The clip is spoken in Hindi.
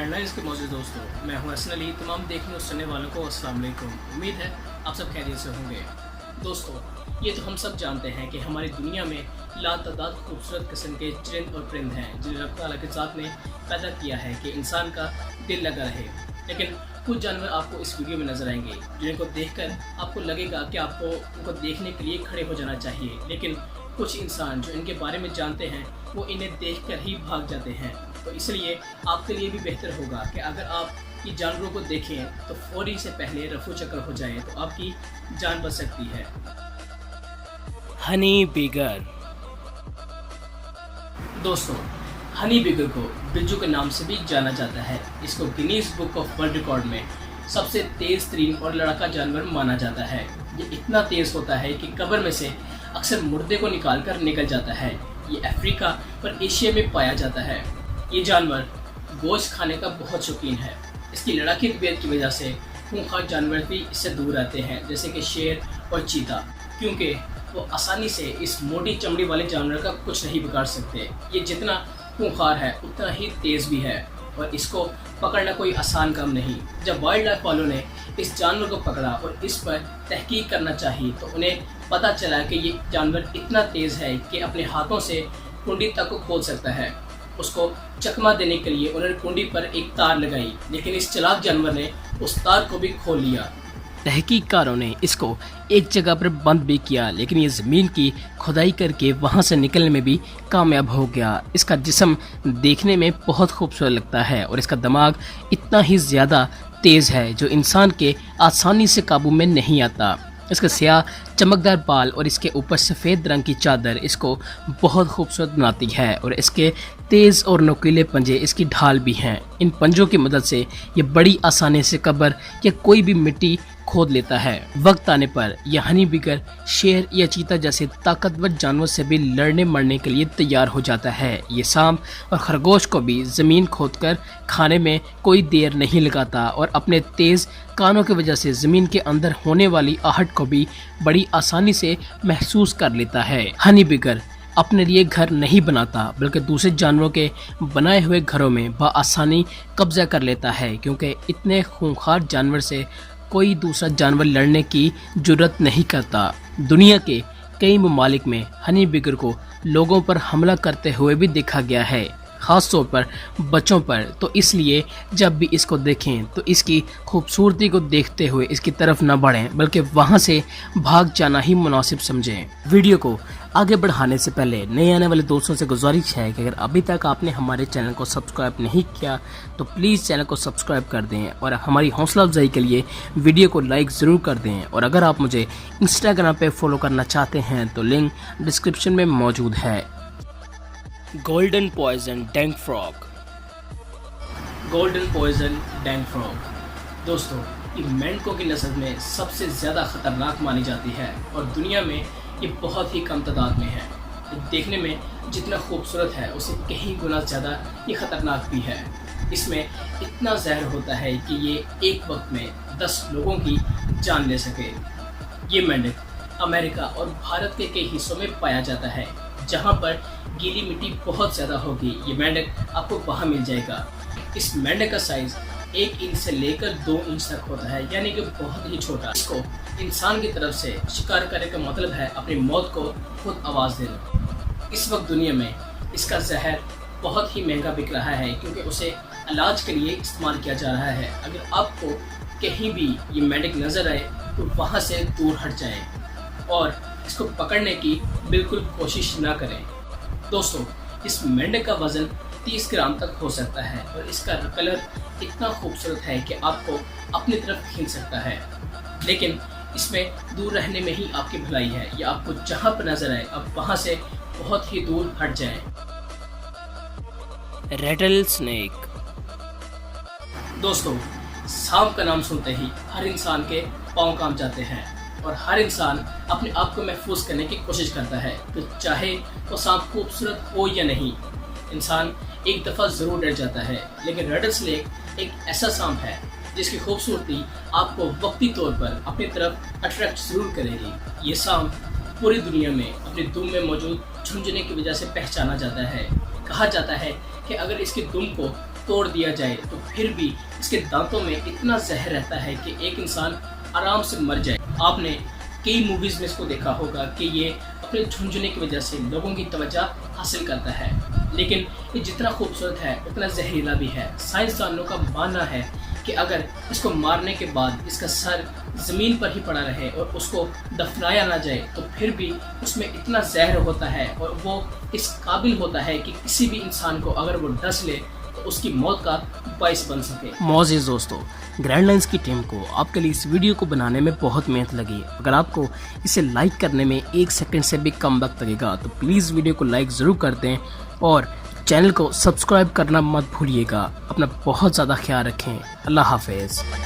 हेडलाइंस के मौजूद दोस्तों, मैं हूं हसन अली। तमाम देखने और सुनने वालों को अस्सलाम वालेकुम। उम्मीद है आप सब खैरियत से होंगे। दोस्तों, ये तो हम सब जानते हैं कि हमारी दुनिया में लातादाद खूबसूरत किस्म के चरिंद और परिंद हैं जिन्हें रब तआला के ज़ात ने पैदा किया है कि इंसान का दिल लगा रहे। लेकिन कुछ जानवर आपको इस वीडियो में नजर आएंगे जिनको देखकर आपको लगेगा कि आपको उनको देखने के लिए खड़े हो जाना चाहिए, लेकिन कुछ इंसान जो इनके बारे में जानते हैं वो इन्हें देखकर ही भाग जाते हैं। तो इसलिए आपके लिए भी बेहतर होगा कि अगर आप ये जानवरों को देखें तो फौरी से पहले रफू चक्कर हो जाए तो आपकी जान बच सकती है। हनी बिगर। दोस्तों, हनी बिगर को बिज्जू के नाम से भी जाना जाता है। इसको Guinness book of world record में सबसे तेज़ तरीन और लड़ाका जानवर माना जाता है। ये इतना तेज़ होता है कि कब्र में से अक्सर मुर्दे को निकाल कर निकल जाता है। ये अफ्रीका और एशिया में पाया जाता है। ये जानवर गोश्त खाने का बहुत शौकीन है। इसकी लड़ाकी तबीयत की वजह से खूंखार जानवर भी इससे दूर रहते हैं, जैसे कि शेर और चीता, क्योंकि वो आसानी से इस मोटी चमड़ी वाले जानवर का कुछ नहीं बिगाड़ सकते। ये जितना खूंखार है उतना ही तेज़ भी है और इसको पकड़ना कोई आसान काम नहीं। जब वाइल्ड लाइफ वालों ने इस जानवर को पकड़ा और इस पर तहकीक करना चाहिए तो उन्हें पता चला कि ये जानवर इतना तेज़ है कि अपने हाथों से कुंडी तक को खोल सकता है। उसको चकमा देने के लिए उन्होंने कुंडी पर एक तार लगाई, लेकिन इस चालाक जानवर ने उस तार को भी खोल लिया। तहकीककारों ने इसको एक जगह पर बंद भी किया, लेकिन ये ज़मीन की खुदाई करके वहाँ से निकलने में भी कामयाब हो गया। इसका जिस्म देखने में बहुत खूबसूरत लगता है और इसका दिमाग इतना ही ज़्यादा तेज़ है जो इंसान के आसानी से काबू में नहीं आता। इसके स्याह चमकदार बाल और इसके ऊपर सफ़ेद रंग की चादर इसको बहुत खूबसूरत बनाती है और इसके तेज़ और नुकीले पंजे इसकी ढाल भी हैं। इन पंजों की मदद से ये बड़ी आसानी से कब्र या कोई भी मिट्टी खोद लेता है। वक्त आने पर यह हनी बिगर शेर या चीता जैसे ताकतवर जानवर से भी लड़ने मरने के लिए तैयार हो जाता है। ये सांप और खरगोश को भी ज़मीन खोदकर खाने में कोई देर नहीं लगाता और अपने तेज़ कानों की वजह से ज़मीन के अंदर होने वाली आहट को भी बड़ी आसानी से महसूस कर लेता है। हनी बिगर अपने लिए घर नहीं बनाता बल्कि दूसरे जानवरों के बनाए हुए घरों में बआसानी कब्जा कर लेता है, क्योंकि इतने खूंखार जानवर से कोई दूसरा जानवर लड़ने की जुर्रत नहीं करता। दुनिया के कई ममालिक में हनी बिगर को लोगों पर हमला करते हुए भी देखा गया है, ख़ास तौर पर बच्चों पर। तो इसलिए जब भी इसको देखें तो इसकी खूबसूरती को देखते हुए इसकी तरफ न बढ़ें बल्कि वहां से भाग जाना ही मुनासिब समझें। वीडियो को आगे बढ़ाने से पहले नए आने वाले दोस्तों से गुजारिश है कि अगर अभी तक आपने हमारे चैनल को सब्सक्राइब नहीं किया तो प्लीज़ चैनल को सब्सक्राइब कर दें और हमारी हौसला अफजाई के लिए वीडियो को लाइक ज़रूर कर दें। और अगर आप मुझे इंस्टाग्राम पे फॉलो करना चाहते हैं तो लिंक डिस्क्रिप्शन में मौजूद है। गोल्डन पॉइजन डैंग फ्रॉग। गोल्डन पॉइजन डैंग फ्रॉग दोस्तों, ये मेंढकों की नस्ल में सबसे ज़्यादा ख़तरनाक मानी जाती है और दुनिया में ये बहुत ही कम तादाद में है। ये देखने में जितना खूबसूरत है उससे कहीं गुना ज़्यादा ये ख़तरनाक भी है। इसमें इतना जहर होता है कि ये एक वक्त में 10 लोगों की जान ले सके। ये मेंढक अमेरिका और भारत के कई हिस्सों में पाया जाता है जहाँ पर गीली मिट्टी बहुत ज़्यादा होगी। ये मेंढक आपको वहाँ मिल जाएगा। इस मेंढक का साइज़ 1 इंच से लेकर 2 इंच तक होता है, यानी कि बहुत ही छोटा। इसको इंसान की तरफ से शिकार करने का मतलब है अपनी मौत को खुद आवाज़ देना। इस वक्त दुनिया में इसका जहर बहुत ही महंगा बिक रहा है क्योंकि उसे इलाज के लिए इस्तेमाल किया जा रहा है। अगर आपको कहीं भी ये मेंढक नज़र आए तो वहाँ से दूर हट जाएं और इसको पकड़ने की बिल्कुल कोशिश ना करें। दोस्तों, इस मेंढक का वज़न 30 ग्राम तक हो सकता है और इसका कलर इतना खूबसूरत है कि आपको अपनी तरफ खींच सकता है, लेकिन इसमें दूर रहने में ही आपकी भलाई है। या आपको जहाँ पर नजर आए आप वहाँ से बहुत ही दूर हट जाएं। रेटल स्नेक। दोस्तों, सांप का नाम सुनते ही हर इंसान के पाँव कांप जाते हैं और हर इंसान अपने आप को महफूज करने की कोशिश करता है, तो चाहे वो सांप खूबसूरत हो या नहीं, इंसान एक दफ़ा ज़रूर डर जाता है। लेकिन रेटल स्नेक एक ऐसा सांप है जिसकी खूबसूरती आपको वक्ती तौर पर अपनी तरफ अट्रैक्ट ज़रूर करेगी। ये सांप पूरी दुनिया में अपने दुम में मौजूद झुंझुने की वजह से पहचाना जाता है। कहा जाता है कि अगर इसके दुम को तोड़ दिया जाए तो फिर भी इसके दांतों में इतना जहर रहता है कि एक इंसान आराम से मर जाए। आपने कई मूवीज़ में इसको देखा होगा कि ये अपने झुंझुने की वजह से लोगों की तवज्जो हासिल करता है, लेकिन ये जितना खूबसूरत है उतना जहरीला भी है। साइंसदानों का मानना है कि अगर इसको मारने के बाद इसका सर ज़मीन पर ही पड़ा रहे और उसको दफनाया ना जाए तो फिर भी उसमें इतना जहर होता है और वो इस काबिल होता है कि किसी भी इंसान को अगर वो डस ले तो उसकी मौत का बाइस बन सके। मौज़ीज़ दोस्तों, ग्रैंड लाइन्स की टीम को आपके लिए इस वीडियो को बनाने में बहुत मेहनत लगी। अगर आपको इसे लाइक करने में 1 सेकंड से भी कम वक्त लगेगा तो प्लीज़ वीडियो को लाइक ज़रूर कर दें और चैनल को सब्सक्राइब करना मत भूलिएगा। अपना बहुत ज़्यादा ख्याल रखें। अल्लाह हाफ़िज़।